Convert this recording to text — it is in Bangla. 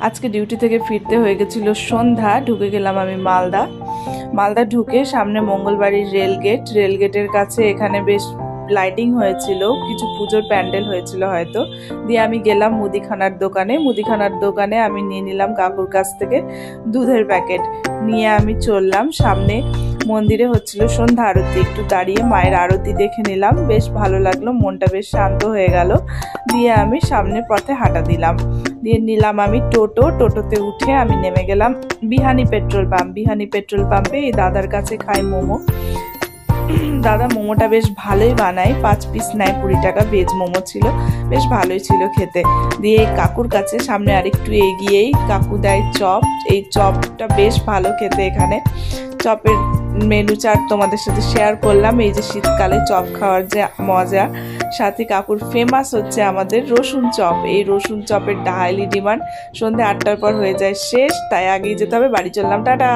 আজকে ডিউটি থেকে ফিরতে হয়ে গেছিলো সন্ধ্যা। ঢুকে গেলাম আমি মালদা ঢুকে সামনে মঙ্গলবাড়ির রেলগেটের কাছে এখানে বেশ লাইটিং হয়েছিল, কিছু পুজোর প্যান্ডেল হয়েছিল হয়তো। দিয়ে আমি গেলাম মুদিখানার দোকানে আমি নিয়ে নিলাম কাকুর কাছ থেকে দুধের প্যাকেট। নিয়ে আমি চললাম সামনে, মন্দিরে হচ্ছিল সন্ধ্যা আরতি, একটু দাঁড়িয়ে মায়ের আরতি দেখে নিলাম, বেশ ভালো লাগলো, মনটা বেশ শান্ত হয়ে গেল। দিয়ে আমি সামনের পথে হাঁটা দিলাম। দিয়ে নিলাম আমি টোটোতে উঠে আমি নেমে গেলাম বিহানি পেট্রোল পাম্পে। এই দাদার কাছে খাই মোমো। দাদা মোমোটা বেশ ভালোই বানায়, 5 পিস নেয় 20 টাকা, ভেজ মোমো ছিল, বেশ ভালোই ছিল খেতে। দিয়ে কাকুর কাছে সামনে আরেকটু এগিয়েই কাকু দেয় চপ। এই চপটা বেশ ভালো খেতে। এখানে চপের মেনু চার্ট তোমাদের সাথে শেয়ার করলাম। এই যে শীতকালে চপ খাওয়ার যে মজা। সাথে কাকুর ফেমাস হচ্ছে আমাদের রসুন চপ। এই রসুন চপের হাইলি ডিমান্ড। সন্ধ্যে 8টার পর হয়ে যায় শেষ, তাই আগেই যেতে হবে। বাড়ি চললাম, টাটা।